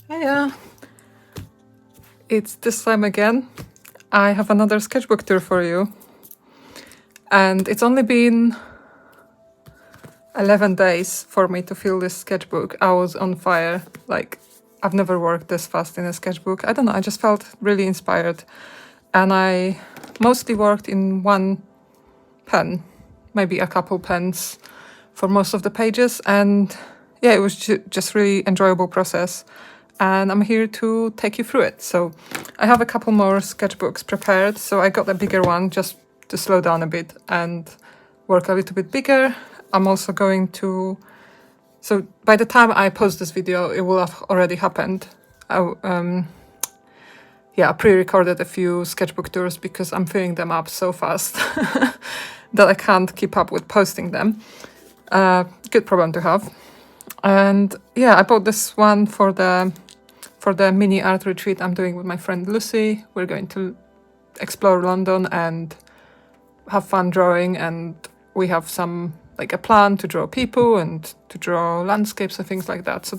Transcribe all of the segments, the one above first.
Hiya! It's this time again. I have another sketchbook tour for you. And it's only been 11 days for me to fill this sketchbook. I was on fire. Like, I've never worked this fast in a sketchbook. I don't know, I just felt really inspired. And I mostly worked in one pen, maybe a couple pens for most of the pages. And yeah, it was just really enjoyable process. And I'm here to take you through it. So I have a couple more sketchbooks prepared. So I got a bigger one just to slow down a bit and work a little bit bigger. I'm also going to... So by the time I post this video, it will have already happened. I pre-recorded a few sketchbook tours because I'm filling them up so fast that I can't keep up with posting them. Good problem to have. And yeah, I bought this one for the mini art retreat I'm doing with my friend Lucy. We're going to explore London and have fun drawing, and we have a plan to draw people and to draw landscapes and things like that.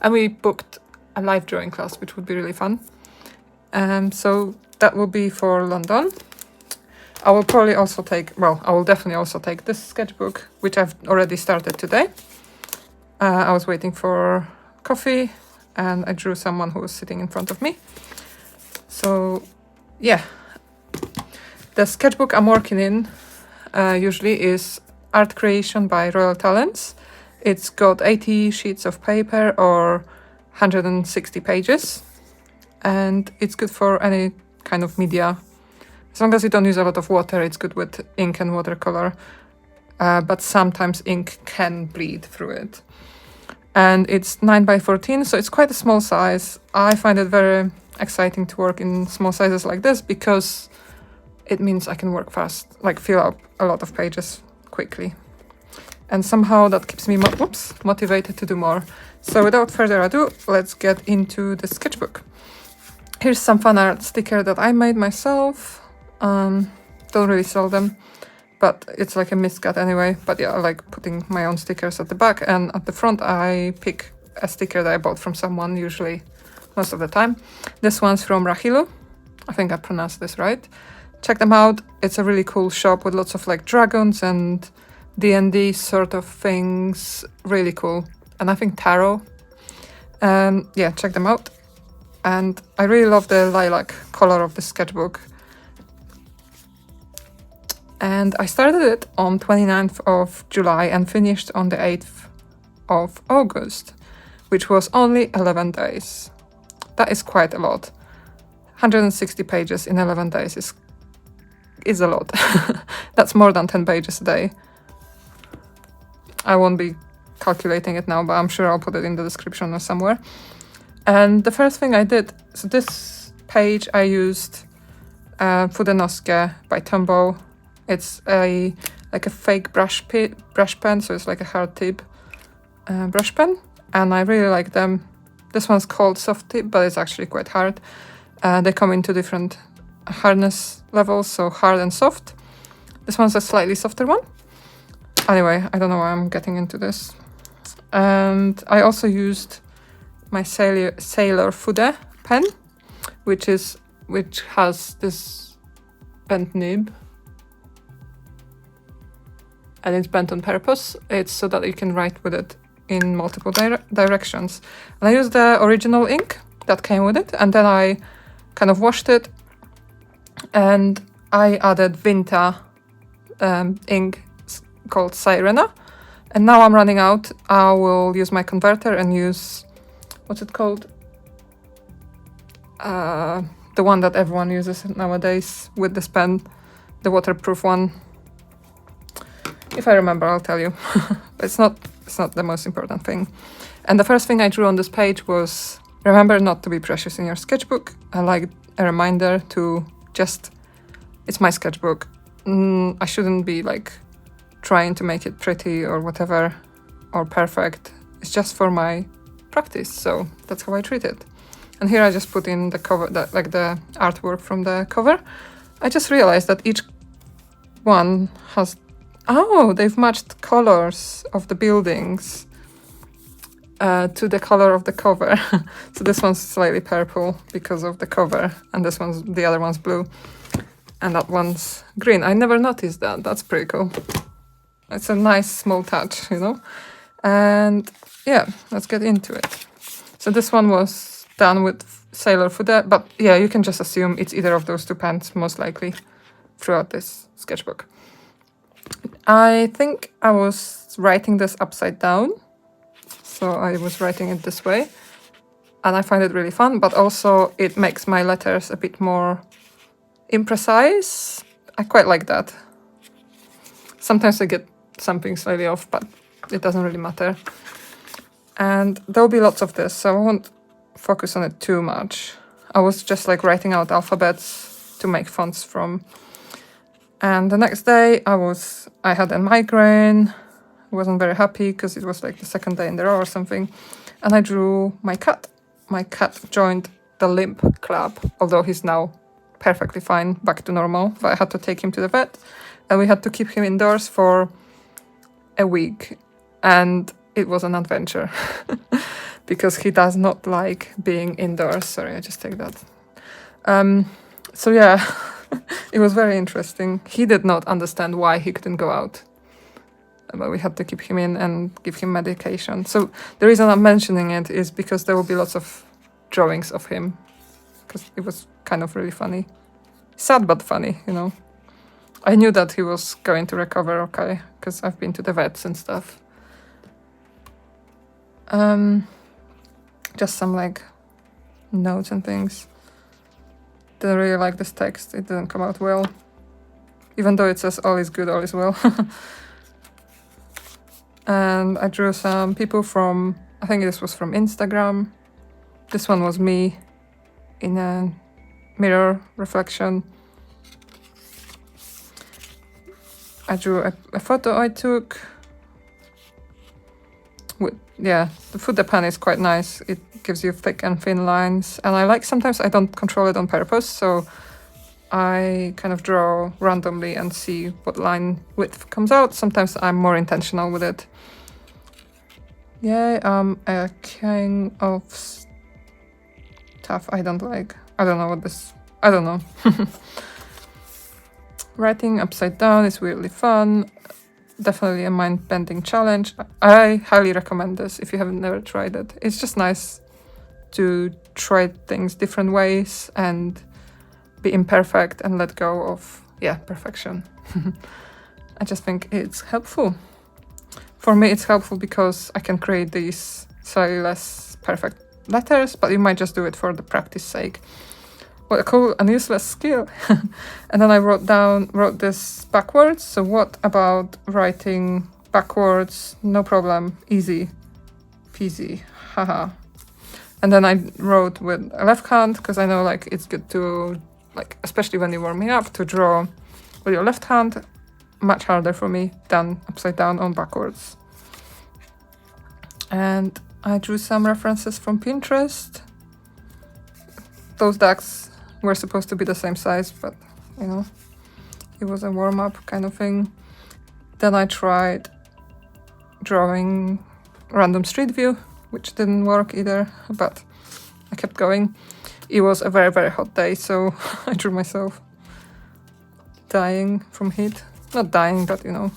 And we booked a live drawing class, which would be really fun. So that will be for London. I will definitely also take this sketchbook, which I've already started today. I was waiting for coffee and I drew someone who was sitting in front of me. So yeah, the sketchbook I'm working in usually is Art Creation by Royal Talents. It's got 80 sheets of paper or 160 pages, and it's good for any kind of media. As long as you don't use a lot of water, it's good with ink and watercolor, but sometimes ink can bleed through it. And it's 9 by 14, so it's quite a small size. I find it very exciting to work in small sizes like this because it means I can work fast, like fill up a lot of pages quickly. And somehow that keeps me motivated to do more. So without further ado, let's get into the sketchbook. Here's some fan art sticker that I made myself. Don't really sell them, but it's like a miscut anyway. But yeah, I like putting my own stickers at the back, and at the front I pick a sticker that I bought from someone, usually most of the time. This one's from Rahilu. I think I pronounced this right. Check them out. It's a really cool shop with lots of like dragons and D&D sort of things. Really cool. And I think tarot. Yeah, check them out. And I really love the lilac color of the sketchbook. And I started it on 29th of July and finished on the 8th of August, which was only 11 days. That is quite a lot. 160 pages in 11 days is a lot. That's more than 10 pages a day. I won't be calculating it now, but I'm sure I'll put it in the description or somewhere. And the first thing I did, so this page I used Fudenoskie by Tombow. It's a fake brush pen, so it's like a hard tip brush pen, and I really like them. This one's called soft tip, but it's actually quite hard. They come in two different hardness levels, so hard and soft. This one's a slightly softer one. Anyway, I don't know why I'm getting into this. And I also used my Sailor Fude pen, which has this bent nib. And it's bent on purpose. It's so that you can write with it in multiple directions. And I used the original ink that came with it, and then I kind of washed it, and I added Vinta ink called Sirena. And now I'm running out. I will use my converter and use, what's it called? The one that everyone uses nowadays with this pen, the waterproof one. If I remember, I'll tell you. It's not the most important thing. And the first thing I drew on this page was, remember not to be precious in your sketchbook. I like a reminder to it's my sketchbook. I shouldn't be like trying to make it pretty or whatever, or perfect. It's just for my practice, so that's how I treat it. And here I just put in the cover, the artwork from the cover. I just realized that each one has... Oh, they've matched colors of the buildings. to the color of the cover. So this one's slightly purple because of the cover, and the other one's blue, and that one's green. I never noticed that. That's pretty cool. It's a nice small touch, you know. And yeah, let's get into it. So this one was done with Sailor Fude, but yeah, you can just assume it's either of those two pens, most likely, throughout this sketchbook. I think I was writing this upside down, so I was writing it this way, and I find it really fun, but also it makes my letters a bit more imprecise. I quite like that. Sometimes I get something slightly off, but it doesn't really matter. And there'll be lots of this, so I won't focus on it too much. I was just like writing out alphabets to make fonts from. And the next day I had a migraine. I wasn't very happy because it was like the second day in a row or something. And I drew my cat. My cat joined the limp club, although he's now perfectly fine, back to normal. But I had to take him to the vet, and we had to keep him indoors for a week. And it was an adventure because he does not like being indoors. Sorry, I just take that. So yeah, it was very interesting. He did not understand why he couldn't go out, but we had to keep him in and give him medication. So the reason I'm mentioning it is because there will be lots of drawings of him, because it was kind of really funny. Sad but funny, you know. I knew that he was going to recover okay, because I've been to the vets and stuff. Just some like notes and things. Didn't really like this text. It didn't come out well, even though it says all is good, all is well. And I drew some people from, I think this was from Instagram. This one was me in a mirror reflection. I drew a photo I took. Yeah, the Fude pen is quite nice. It gives you thick and thin lines, and I like, sometimes I don't control it on purpose, so I kind of draw randomly and see what line width comes out. Sometimes I'm more intentional with it. Yeah, a king of stuff I don't like. I don't know what this, I don't know. Writing upside down is really fun. Definitely a mind-bending challenge. I highly recommend this if you haven't never tried it. It's just nice to try things different ways and be imperfect and let go of, perfection. I just think it's helpful. For me, it's helpful because I can create these slightly less perfect letters, but you might just do it for the practice sake. What a cool and useless skill. And then I wrote this backwards. So what about writing backwards? No problem. Easy peasy. Haha. And then I wrote with a left hand because I know like it's good to, like, especially when you're warming up, to draw with your left hand. Much harder for me than upside down on backwards. And I drew some references from Pinterest. Those ducks were supposed to be the same size, but you know, it was a warm-up kind of thing. Then I tried drawing random street view, which didn't work either, but I kept going. It was a very, very hot day, so I drew myself dying from heat. Not dying, but you know,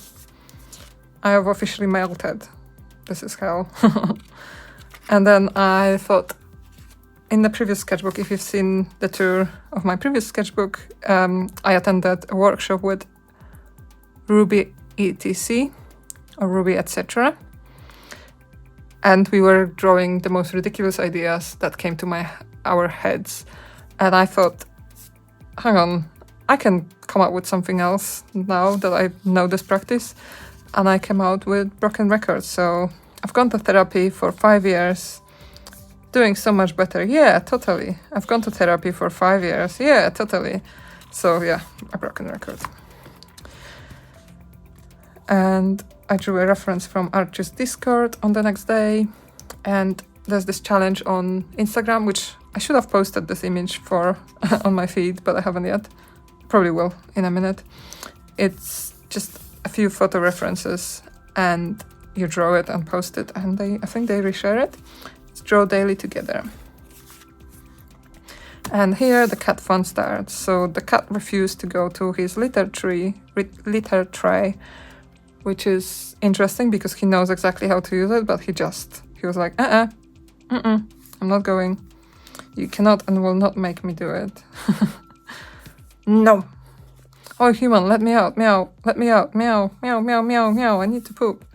I have officially melted. This is hell. And then I thought, in the previous sketchbook, if you've seen the tour of my previous sketchbook, I attended a workshop with Ruby etc. or Ruby etc. And we were drawing the most ridiculous ideas that came to our heads. And I thought, hang on, I can come up with something else now that I know this practice. And I came out with broken records. So I've gone to therapy for 5 years. Doing so much better. Yeah, totally. I've gone to therapy for 5 years. Yeah, totally. So yeah, a broken record. And I drew a reference from Archie's Discord on the next day. And there's this challenge on Instagram, which I should have posted this image for on my feed, but I haven't yet. Probably will in a minute. It's just a few photo references, and you draw it and post it, and I think they reshare it. It's Draw Daily Together. And here the cat fun starts. So the cat refused to go to his litter tray, which is interesting because he knows exactly how to use it, but he was like, I'm not going. You cannot and will not make me do it. No. Oh, human, let me out, meow, let me out, meow, meow, meow, meow, meow, I need to poop.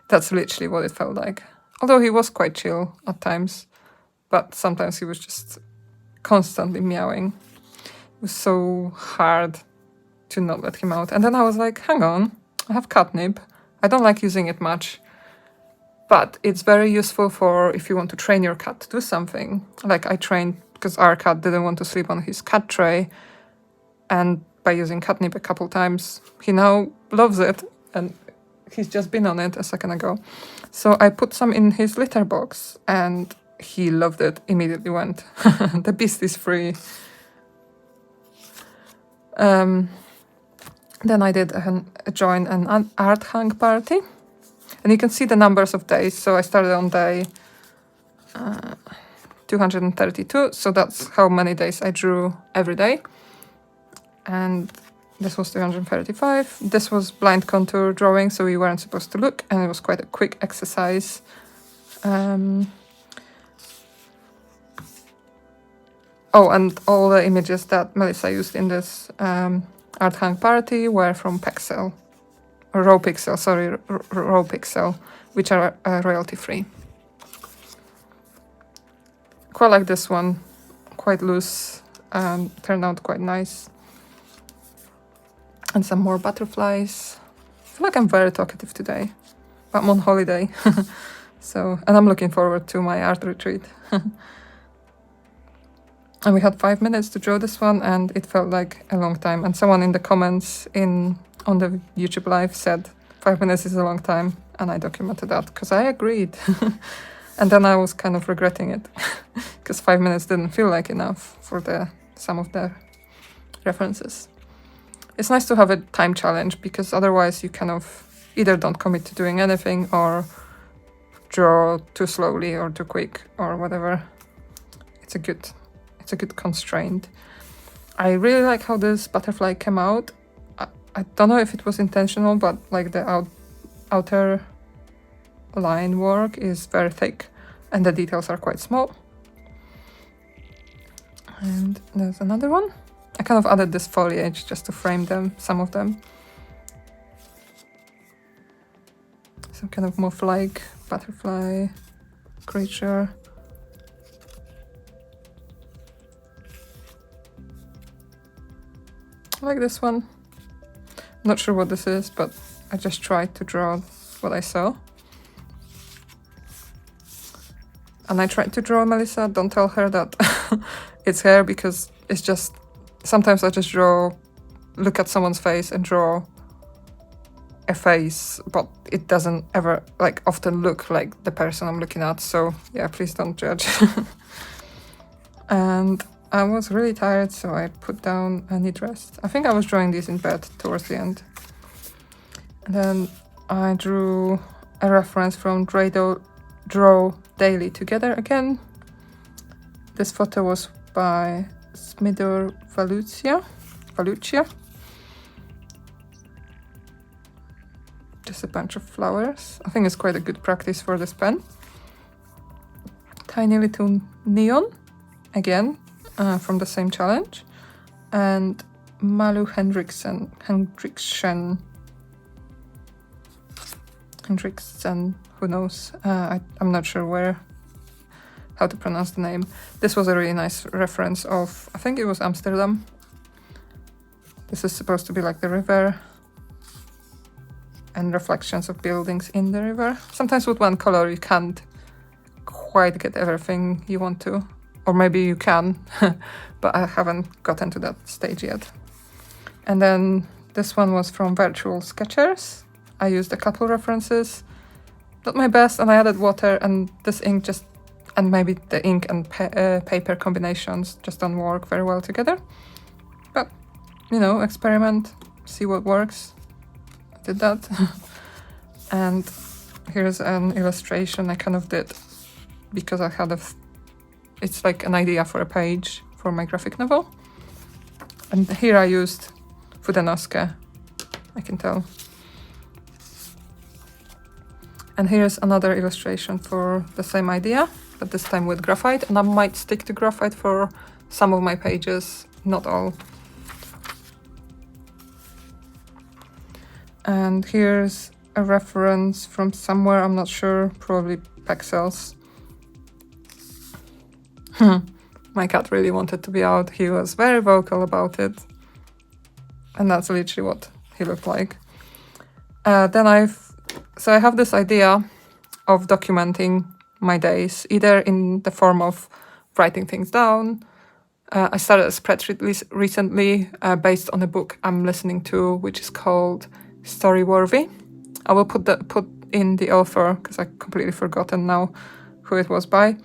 That's literally what it felt like. Although he was quite chill at times, but sometimes he was just constantly meowing. It was so hard to not let him out. And then I was like, hang on, I have catnip. I don't like using it much, but it's very useful for if you want to train your cat to do something. Like I trained, because our cat didn't want to sleep on his cat tray, and by using catnip a couple times, he now loves it, and he's just been on it a second ago. So I put some in his litter box, and he loved it, immediately went. The beast is free. Then I did join an art hang party. And you can see the numbers of days. So I started on day 232. So that's how many days I drew every day. And this was 235. This was blind contour drawing, so we weren't supposed to look. And it was quite a quick exercise. Oh, and all the images that Melissa used in this art hang party were from Pexel. Raw Pixel, which are royalty free. Quite like this one, quite loose, turned out quite nice. And some more butterflies. I feel like I'm very talkative today, but I'm on holiday. So, and I'm looking forward to my art retreat. And we had 5 minutes to draw this one, and it felt like a long time. And someone in the comments on the YouTube live said 5 minutes is a long time, and I documented that because I agreed. And then I was kind of regretting it because 5 minutes didn't feel like enough for some of the references. It's nice to have a time challenge because otherwise you kind of either don't commit to doing anything or draw too slowly or too quick or whatever. It's a good constraint. I really like how this butterfly came out. I don't know if it was intentional, but like the outer line work is very thick and the details are quite small. And there's another one. I kind of added this foliage just to frame them, some of them. Some kind of moth-like butterfly creature. I like this one. Not sure what this is, but I just tried to draw what I saw. And I tried to draw Melissa. Don't tell her that it's her, because it's just... Sometimes I just look at someone's face and draw a face, but it doesn't ever, like, often look like the person I'm looking at. So, yeah, please don't judge. And I was really tired, so I put down a need rest. I think I was drawing these in bed towards the end. And then I drew a reference from Draw Daily Together again. This photo was by Smidor Valucia. Just a bunch of flowers. I think it's quite a good practice for this pen. Tiny Little Neon, again, from the same challenge. And Malu Hendriksen, who knows? I'm not sure how to pronounce the name. This was a really nice reference of, I think it was Amsterdam. This is supposed to be like the river and reflections of buildings in the river. Sometimes with one color you can't quite get everything you want to, or maybe you can, but I haven't gotten to that stage yet. And then this one was from Virtual Sketchers. I used a couple references, not my best, and I added water, and this ink and maybe the ink and paper combinations just don't work very well together. But, you know, experiment, see what works. I did that. And here's an illustration I kind of did because I had it's like an idea for a page for my graphic novel. And here I used Fudenoskę, I can tell. And here's another illustration for the same idea, but this time with graphite. And I might stick to graphite for some of my pages, not all. And here's a reference from somewhere, I'm not sure, probably Pexels. My cat really wanted to be out. He was very vocal about it. And that's literally what he looked like. So I have this idea of documenting my days, either in the form of writing things down. I started a spreadsheet recently based on a book I'm listening to, which is called Storyworthy. I will put in the author because I completely forgotten now who it was by.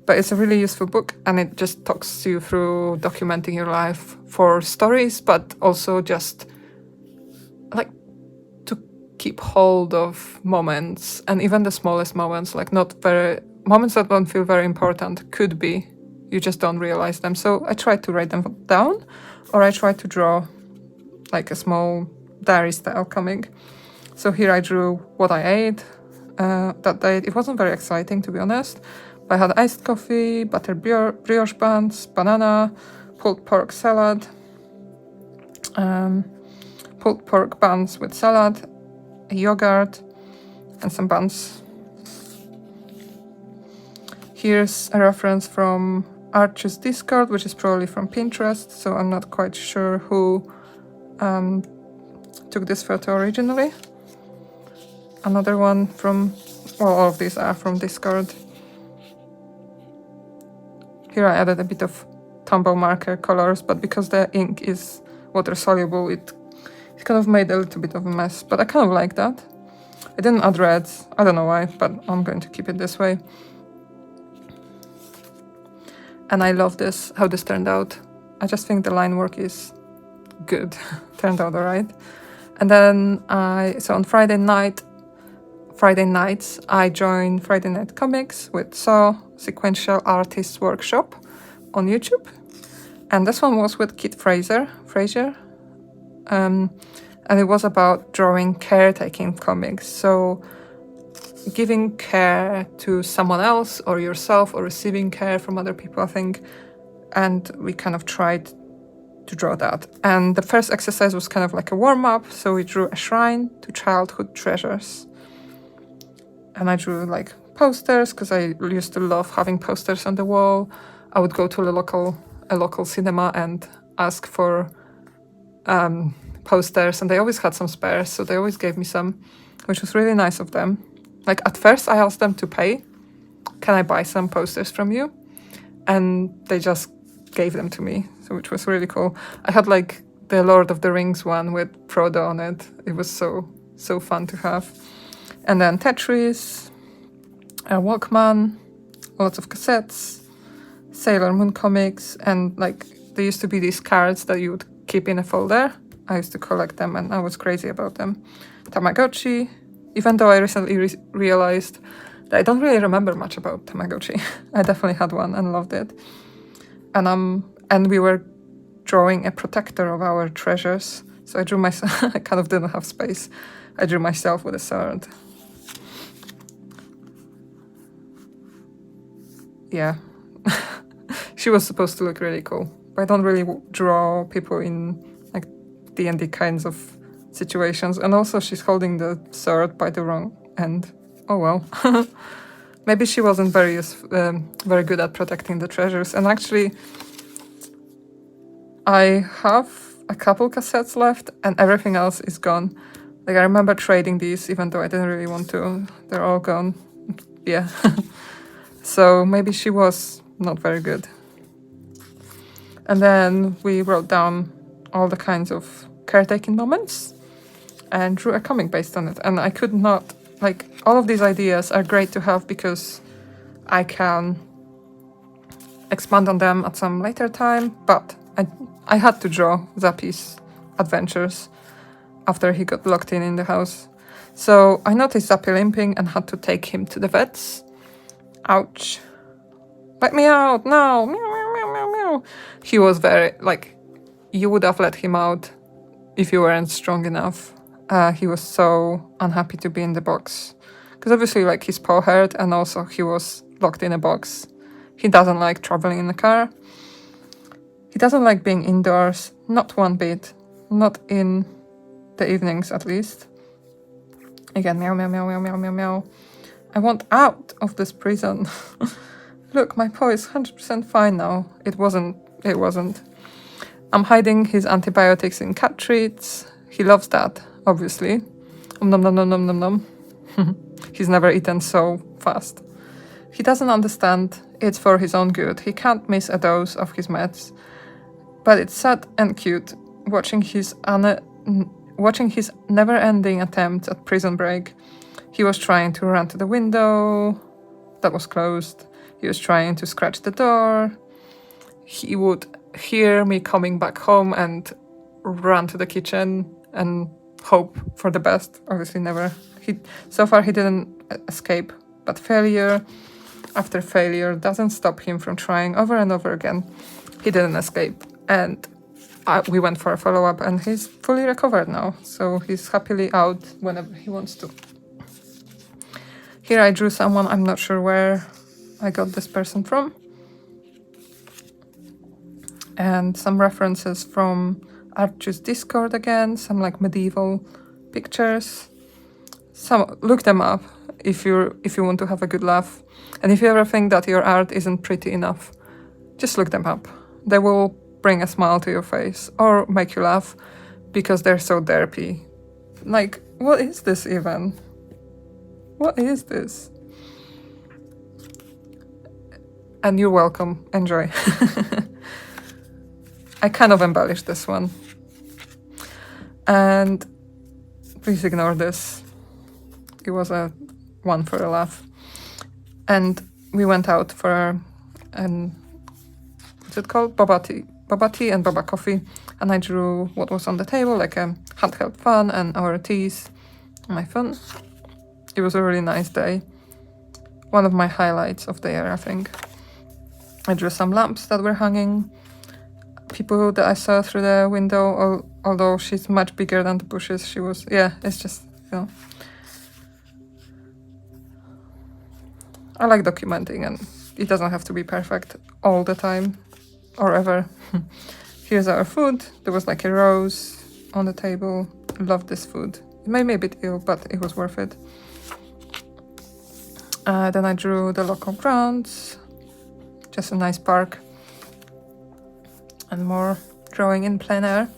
But it's a really useful book, and it just talks you through documenting your life for stories, but also just like to keep hold of moments, and even the smallest moments, like moments that don't feel very important could be, you just don't realize them. So I try to write them down, or I try to draw like a small diary style comic. So here I drew what I ate that day. It wasn't very exciting, to be honest. I had iced coffee, buttered brioche buns, banana, pulled pork salad, pulled pork buns with salad, a yogurt, and some buns. Here's a reference from Arch's Discord, which is probably from Pinterest, so I'm not quite sure who took this photo originally. Another one from, well, all of these are from Discord. Here I added a bit of Tombow marker colors, but because the ink is water soluble, it kind of made a little bit of a mess, but I kind of like that. I didn't add reds, I don't know why, but I'm going to keep it this way. And I love this, how this turned out. I just think the line work is good, turned out alright. And then so on Friday nights, I joined Friday Night Comics with Saw Sequential Artists Workshop on YouTube. And this one was with Kit Fraser. And it was about drawing caretaking comics. So giving care to someone else or yourself, or receiving care from other people, I think. And we kind of tried to draw that. And the first exercise was kind of like a warm-up. So we drew a shrine to childhood treasures. And I drew like posters, because I used to love having posters on the wall. I would go to a local cinema and ask for posters, and they always had some spares, so they always gave me some, which was really nice of them. Like at first I asked them to pay, can I buy some posters from you? And they just gave them to me, so which was really cool. I had like the Lord of the Rings one with Frodo on it. It was so fun to have. And then Tetris, a Walkman, lots of cassettes, Sailor Moon comics, and like there used to be these cards that you would keep in a folder. I used to collect them, and I was crazy about them. Tamagotchi, even though I recently realized that I don't really remember much about Tamagotchi. I definitely had one and loved it. And we were drawing a protector of our treasures. So I drew myself. I kind of didn't have space. I drew myself with a sword. Yeah, she was supposed to look really cool, but I don't really draw people in like D&D kinds of situations. And also she's holding the sword by the wrong end. Oh well. Maybe she wasn't very good at protecting the treasures. And actually, I have a couple cassettes left and everything else is gone. Like I remember trading these even though I didn't really want to. They're all gone. Yeah. So maybe she was not very good. And then we wrote down all the kinds of caretaking moments and drew a comic based on it. And I could not, like, all of these ideas are great to have because I can expand on them at some later time, but I had to draw Zappy's adventures after he got locked in the house. So I noticed Zappy limping and had to take him to the vets. Ouch. Let me out now. Meow, meow, meow, meow, meow. He was very, like, you would have let him out if you weren't strong enough. He was so unhappy to be in the box. Because obviously, like, his paw hurt and also he was locked in a box. He doesn't like traveling in a car. He doesn't like being indoors. Not one bit. Not in the evenings, at least. Again, meow, meow, meow, meow, meow, meow, meow. I want out of this prison. Look, my paw is 100% fine now. It wasn't. I'm hiding his antibiotics in cat treats. He loves that, obviously. Nom nom nom nom nom nom. He's never eaten so fast. He doesn't understand it's for his own good. He can't miss a dose of his meds. But it's sad and cute watching his never-ending attempts at prison break. He was trying to run to the window. That was closed. He was trying to scratch the door. He would hear me coming back home and run to the kitchen and hope for the best. Obviously never. So far he didn't escape, but failure after failure doesn't stop him from trying over and over again. He didn't escape, and we went for a follow-up and he's fully recovered now, so he's happily out whenever he wants to. Here I drew someone, I'm not sure where I got this person from. And some references from Archie's Discord again, some like medieval pictures. Look them up if you want to have a good laugh. And if you ever think that your art isn't pretty enough, just look them up. They will bring a smile to your face or make you laugh because they're so derpy. Like, what is this even? What is this? And you're welcome. Enjoy. I kind of embellished this one. And please ignore this. It was a one for a laugh. And we went out for what's it called? Boba tea and boba coffee. And I drew what was on the table, like a handheld fan and our teas on my phone. It was a really nice day. One of my highlights of the year, I think. I drew some lamps that were hanging. People that I saw through the window, although she's much bigger than the bushes, she was, yeah, it's just, you know. I like documenting and it doesn't have to be perfect all the time or ever. Here's our food. There was like a rose on the table. I love this food. It made me a bit ill, but it was worth it. Then I drew the local grounds. Just a nice park. And more drawing in plein air.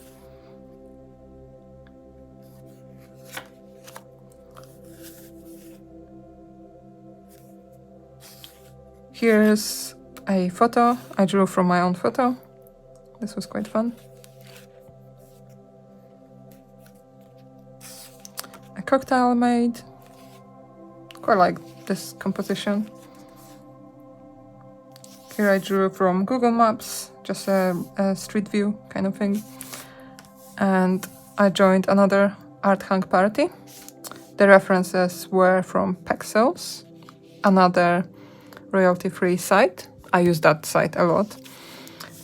Here's a photo I drew from my own photo. This was quite fun. A cocktail I made. Quite like this composition. Here I drew from Google Maps, just a street view kind of thing. And I joined another art hang party. The references were from Pexels, another royalty-free site. I use that site a lot.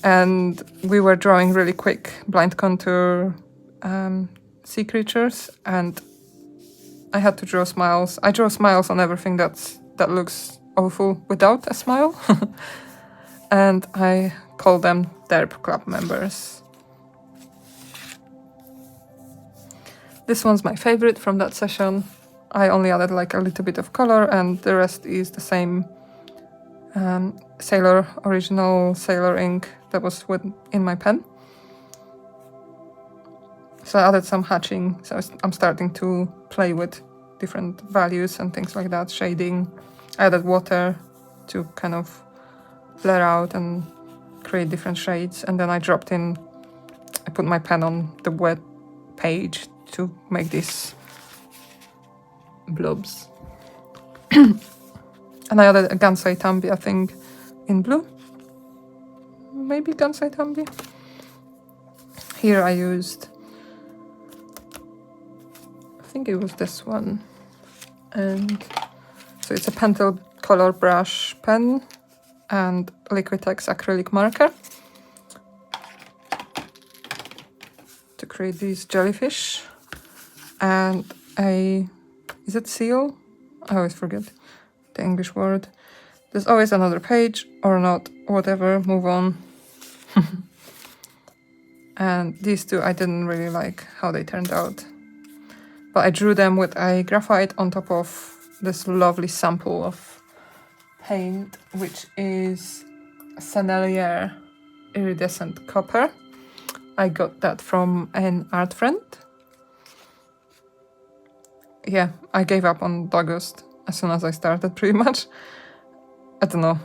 And we were drawing really quick blind contour sea creatures, and I had to draw smiles. I draw smiles on everything that looks awful without a smile. And I call them Derp Club members. This one's my favorite from that session. I only added like a little bit of color and the rest is the same original Sailor ink that was in my pen. So I added some hatching, so I'm starting to play with different values and things like that, shading. I added water to kind of blur out and create different shades, and then I put my pen on the wet page to make these blobs. And I added a Gansai Tambi, I think, in blue. Maybe Gansai Tambi. Here I used think it was this one. And so it's a Pentel color brush pen and Liquitex acrylic marker to create these jellyfish. And is it seal? I always forget the English word. There's always another page, or not, whatever, move on. And these two I didn't really like how they turned out. But I drew them with a graphite on top of this lovely sample of paint, which is Sennelier Iridescent Copper. I got that from an art friend. Yeah, I gave up on August as soon as I started, pretty much. I don't know,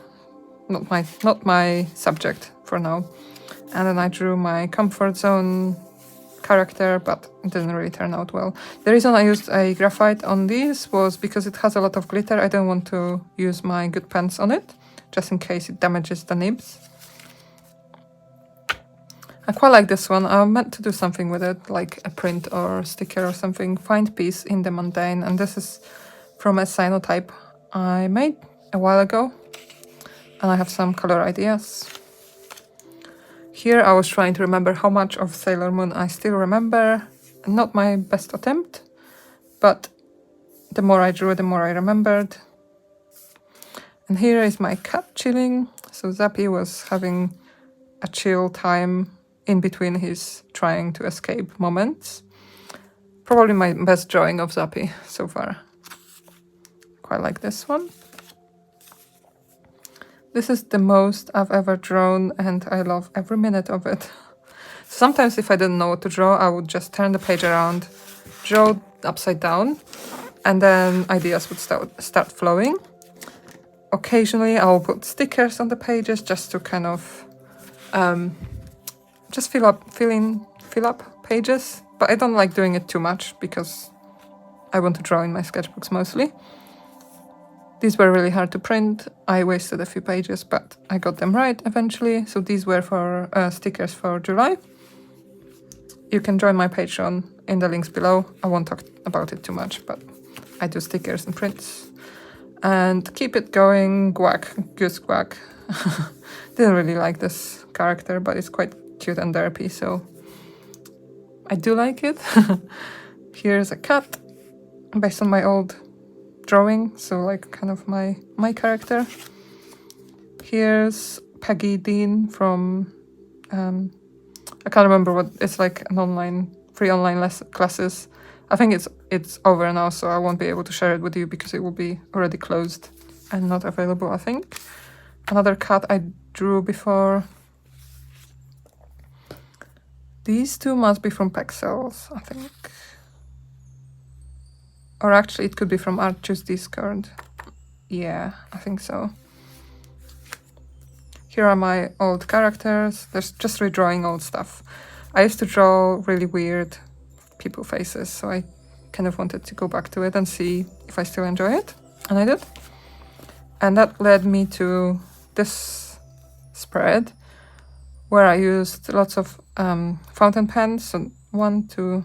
not my subject for now. And then I drew my comfort zone character, but it didn't really turn out well. The reason I used a graphite on these was because it has a lot of glitter. I don't want to use my good pens on it, just in case it damages the nibs. I quite like this one. I meant to do something with it, like a print or sticker or something. Find peace in the mundane. And this is from a cyanotype I made a while ago. And I have some color ideas. Here I was trying to remember how much of Sailor Moon I still remember. Not my best attempt, but the more I drew, the more I remembered. And here is my cat chilling. So Zappy was having a chill time in between his trying to escape moments. Probably my best drawing of Zappy so far. Quite like this one. This is the most I've ever drawn, and I love every minute of it. Sometimes if I didn't know what to draw, I would just turn the page around, draw upside down, and then ideas would start flowing. Occasionally I'll put stickers on the pages just to kind of just fill up pages, but I don't like doing it too much because I want to draw in my sketchbooks mostly. These were really hard to print. I wasted a few pages, but I got them right eventually. So these were for stickers for July. You can join my Patreon in the links below. I won't talk about it too much, but I do stickers and prints. And keep it going, Guac, Goose Guac. Didn't really like this character, but it's quite cute and derpy, so I do like it. Here's a cat based on my old drawing, so like kind of my character. Here's Peggy Dean from I can't remember what it's like, an free online classes. I think it's over now, so I won't be able to share it with you because it will be already closed and not available, I think. Another cat I drew before. These two must be from Pexels, I think. Or actually, it could be from Art Choose Discord. Yeah, I think so. Here are my old characters. There's just redrawing old stuff. I used to draw really weird people faces, so I kind of wanted to go back to it and see if I still enjoy it. And I did. And that led me to this spread, where I used lots of fountain pens. So 1, 2,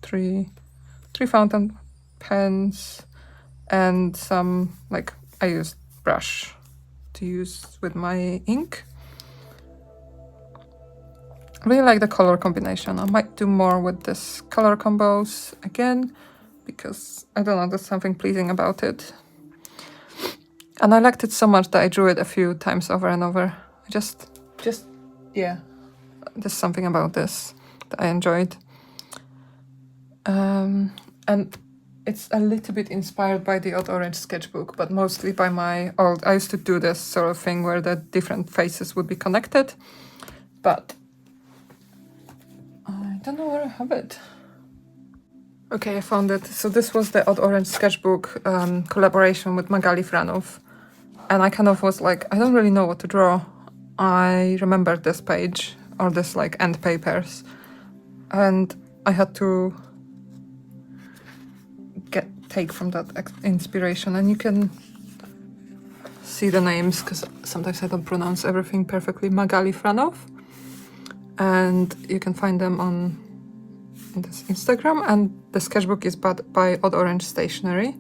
3 fountain pens, and some, like, I used brush to use with my ink. Really like the color combination. I might do more with this color combos again, because I don't know, there's something pleasing about it. And I liked it so much that I drew it a few times over and over. Yeah, there's something about this that I enjoyed. And it's a little bit inspired by the Odd Orange sketchbook, but mostly by my old... I used to do this sort of thing where the different faces would be connected, but I don't know where I have it. Okay, I found it. So this was the Odd Orange sketchbook collaboration with Magali Franov. And I kind of was like, I don't really know what to draw. I remembered this page, or this like end papers, and I had to take from that inspiration. And you can see the names, because sometimes I don't pronounce everything perfectly. Magali Franov, and you can find them on in this Instagram, and the sketchbook is by Odd Orange Stationery.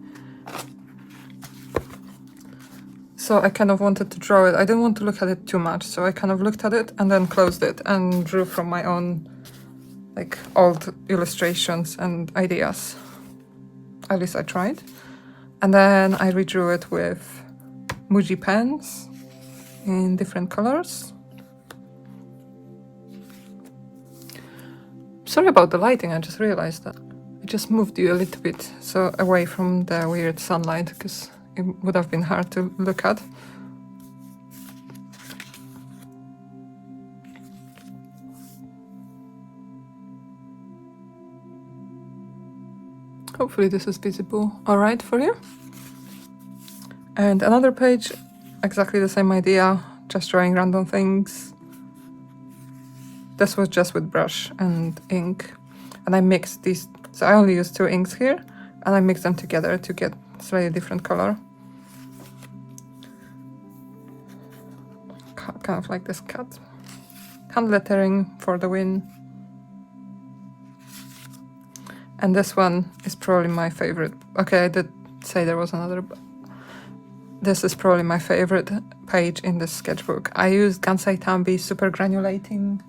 So I kind of wanted to draw it. I didn't want to look at it too much, so I kind of looked at it and then closed it and drew from my own like old illustrations and ideas. At least I tried. And then I redrew it with Muji pens in different colors. Sorry about the lighting, I just realized that. I just moved you a little bit so away from the weird sunlight, because it would have been hard to look at. Hopefully this is visible alright for you. And another page, exactly the same idea, just drawing random things. This was just with brush and ink, and I mixed these, so I only used 2 inks here, and I mixed them together to get slightly different color. Kind of like this cat. Hand lettering for the win. And this one is probably my favorite. Okay, I did say there was another, but this is probably my favorite page in this sketchbook. I used Gansai Tambi super granulating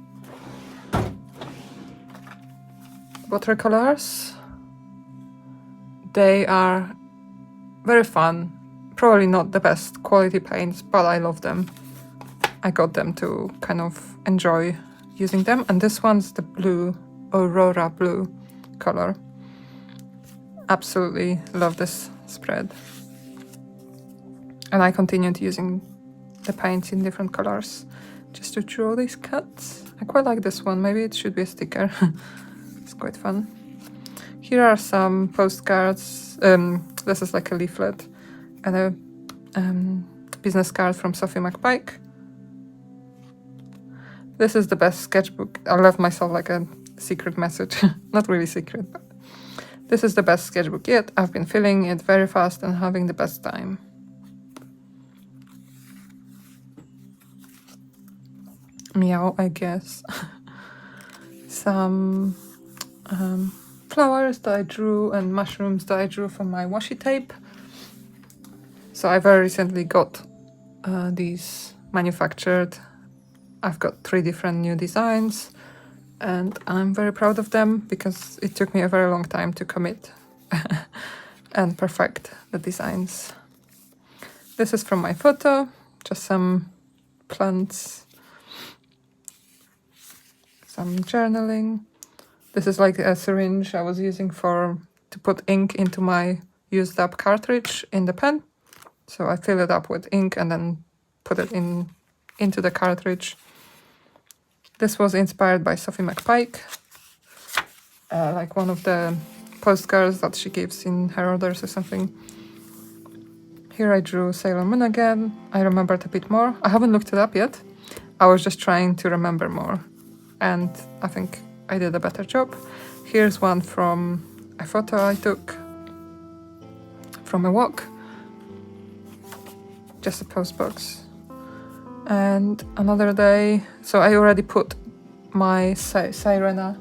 watercolors. They are very fun, probably not the best quality paints, but I love them. I got them to kind of enjoy using them. And this one's the blue, Aurora blue color. Absolutely love this spread. And I continued using the paints in different colors just to draw these cats. I quite like this one, maybe it should be a sticker. It's quite fun. Here are some postcards. This is like a leaflet and a business card from Sophie McPike. This is the best sketchbook. I left myself like a secret message. Not really secret, but this is the best sketchbook yet. I've been filling it very fast and having the best time. Meow, I guess. Some flowers that I drew and mushrooms that I drew from my washi tape. So I very recently got these manufactured. I've got 3 different new designs and I'm very proud of them because it took me a very long time to commit and perfect the designs. This is from my photo, just some plants, some journaling. This is like a syringe I was using to put ink into my used up cartridge in the pen. So I fill it up with ink and then put it into the cartridge. This was inspired by Sophie McPike, like one of the postcards that she gives in her orders or something. Here I drew Sailor Moon again. I remembered a bit more. I haven't looked it up yet. I was just trying to remember more, and I think I did a better job. Here's one from a photo I took from a walk. Just a post box. And another day, so I already put my Sirena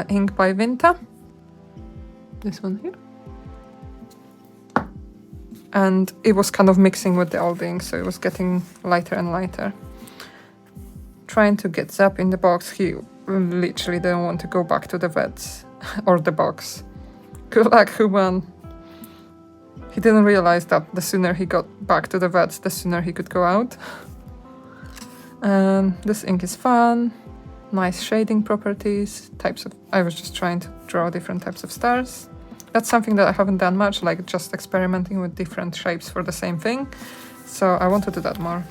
ink by Vinta. This one here. And it was kind of mixing with the old ink, so it was getting lighter and lighter. Trying to get Zap in the box, he literally didn't want to go back to the vets or the box. Good luck, Human. He didn't realize that the sooner he got back to the vets, the sooner he could go out. And this ink is fun, nice shading properties, I was just trying to draw different types of stars. That's something that I haven't done much, like just experimenting with different shapes for the same thing. So I want to do that more,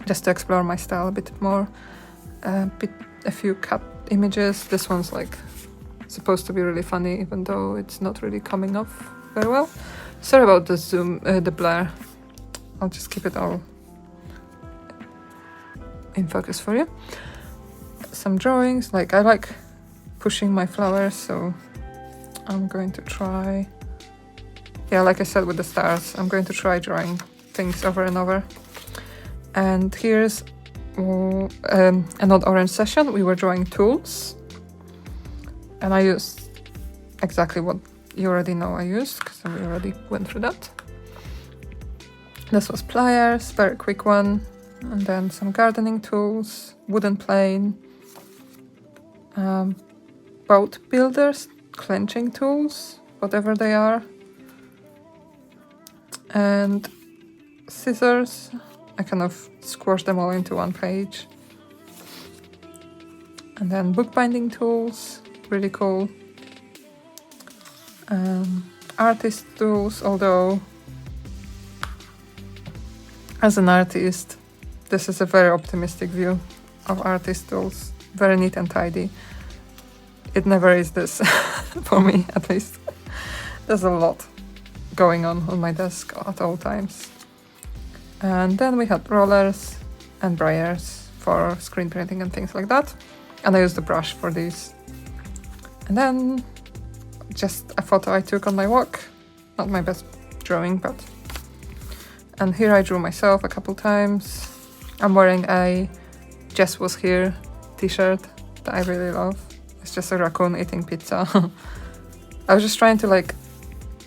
just to explore my style a bit more. A few cat images. This one's like supposed to be really funny, even though it's not really coming off very well. Sorry about the zoom, the blur. I'll just keep it all in focus for you. Some drawings, like I like pushing my flowers, so I'm going to try, yeah, like I said with the stars, I'm going to try drawing things over and over. And here's another orange session. We were drawing tools, and I used exactly what you already know I used, because we already went through that. This was pliers, very quick one, and then some gardening tools, wooden plane, boat builders, clenching tools, whatever they are, and scissors. I kind of squashed them all into one page. And then bookbinding tools, really cool. Artist tools, although as an artist, this is a very optimistic view of artist tools. Very neat and tidy. It never is this, for me at least. There's a lot going on my desk at all times. And then we had rollers and brayers for screen printing and things like that. And I used the brush for these. And then just a photo I took on my walk. Not my best drawing, but... And here I drew myself a couple times. I'm wearing a Jess Was Here t-shirt that I really love. It's just a raccoon eating pizza. I was just trying to like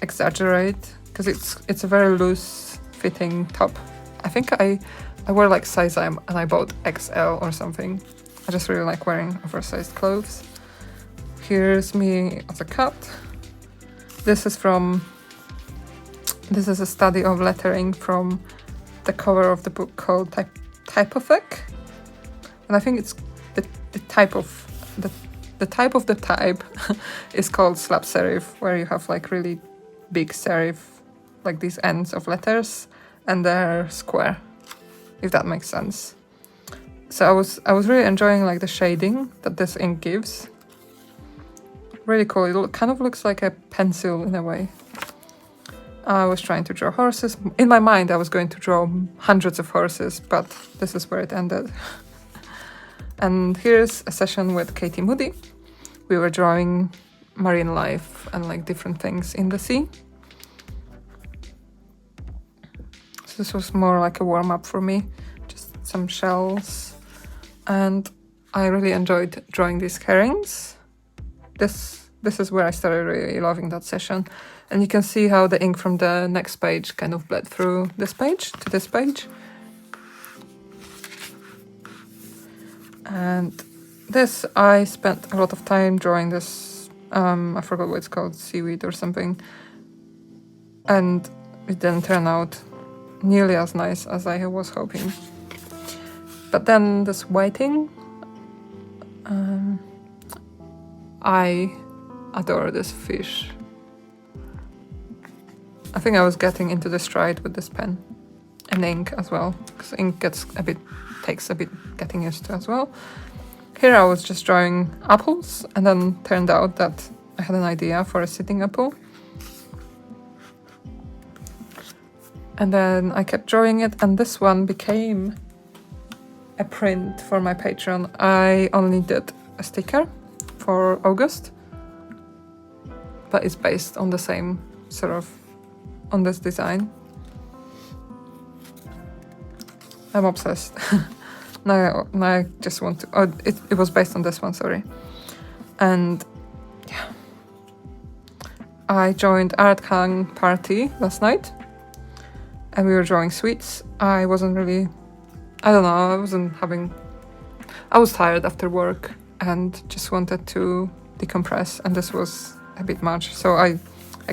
exaggerate, because it's a very loose fitting top. I think I wear like size M, and I bought XL or something. I just really like wearing oversized clothes. Here's me as a cat. This is a study of lettering from the cover of the book called Typothec. And I think it's the type of the type is called slab serif, where you have like really big serif, like these ends of letters, and they're square, if that makes sense. So I was really enjoying like the shading that this ink gives. Really cool. It kind of looks like a pencil in a way. I was trying to draw horses. In my mind, I was going to draw hundreds of horses, but this is where it ended. And here's a session with Katie Moody. We were drawing marine life and like different things in the sea. So this was more like a warm-up for me, just some shells. And I really enjoyed drawing these herrings. This is where I started really loving that session. And you can see how the ink from the next page kind of bled through this page to this page. And this, I spent a lot of time drawing this, I forgot what it's called, seaweed or something. And it didn't turn out nearly as nice as I was hoping. But then this whiting, I adore this fish. I think I was getting into the stride with this pen and ink as well, because ink takes a bit getting used to as well. Here I was just drawing apples, and then turned out that I had an idea for a sitting apple. And then I kept drawing it, and this one became a print for my Patreon. I only did a sticker for August, but it's based on the same sort of, on this design. I'm obsessed. now I just want to, oh, it was based on this one, sorry. And yeah, I joined Art Hang party last night, and we were drawing sweets. I wasn't really, I don't know, I was tired after work and just wanted to decompress, and this was a bit much. So I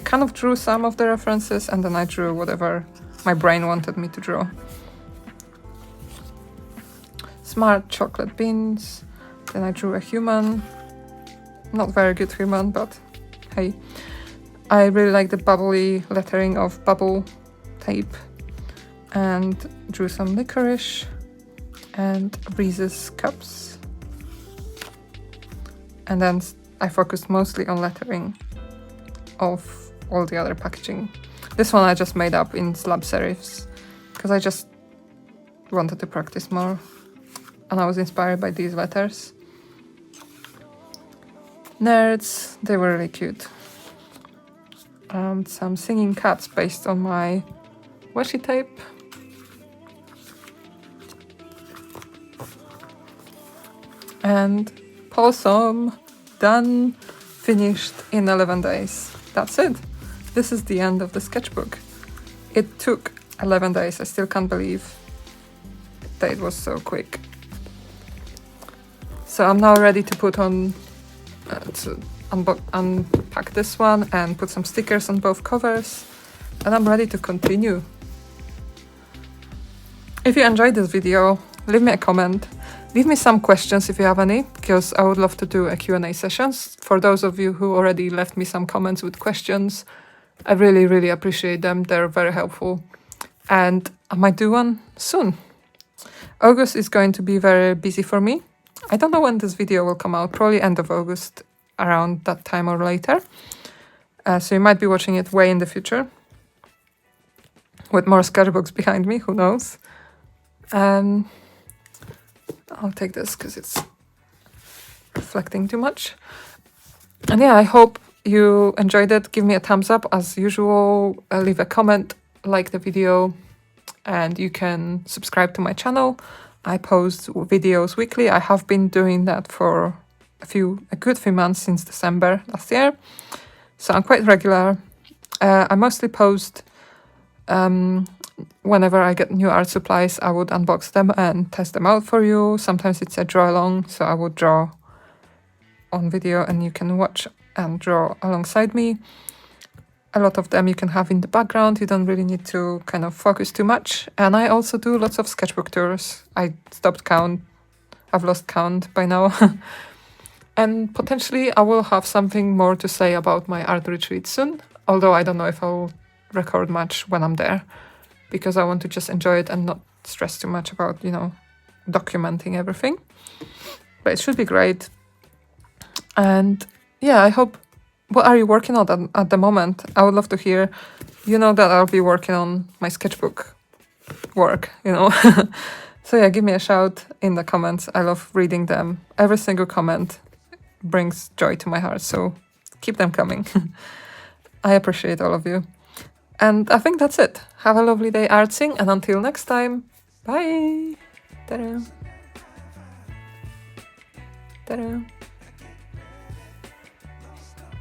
kind of drew some of the references, and then I drew whatever my brain wanted me to draw. Smart chocolate beans. Then I drew a human. Not very good human, but hey. I really like the bubbly lettering of bubble tape. And drew some licorice and Reese's cups. And then I focused mostly on lettering of all the other packaging. This one I just made up in slab serifs, because I just wanted to practice more. And I was inspired by these letters. Nerds, they were really cute. Some singing cats based on my washi tape. and possum, done, finished in 11 days. That's it. This is the end of the sketchbook. It took 11 days. I still can't believe that it was so quick. So I'm now ready to put on, to unpack this one and put some stickers on both covers, and I'm ready to continue. If you enjoyed this video, leave me a comment. Leave me some questions if you have any, because I would love to do a Q&A sessions. For those of you who already left me some comments with questions, I really, really appreciate them. They're very helpful. And I might do one soon. August is going to be very busy for me. I don't know when this video will come out, probably end of August, around that time or later. So you might be watching it way in the future, with more sketchbooks behind me, who knows. I'll take this because it's reflecting too much. And yeah, I hope you enjoyed it. Give me a thumbs up as usual, leave a comment, like the video, and you can subscribe to my channel. I post videos weekly. I have been doing that for a good few months since December last year. So I'm quite regular. I mostly post whenever I get new art supplies. I would unbox them and test them out for you. Sometimes it's a draw along, so I would draw on video and you can watch and draw alongside me. A lot of them you can have in the background. You don't really need to kind of focus too much. And I also do lots of sketchbook tours. I stopped count. I've lost count by now. And potentially I will have something more to say about my art retreat soon. Although I don't know if I'll record much when I'm there, because I want to just enjoy it and not stress too much about, documenting everything. But it should be great. And yeah, I hope... What are you working on at the moment? I would love to hear. You know that I'll be working on my sketchbook work, So yeah, give me a shout in the comments. I love reading them. Every single comment brings joy to my heart, so keep them coming. I appreciate all of you. And I think that's it. Have a lovely day artsing, and until next time, bye! Ta-da! Ta-da!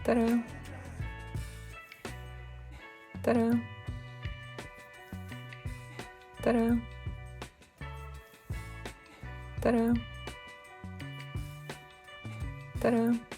Ta-da! Ta-da! Ta-da! Ta-da! Ta-da!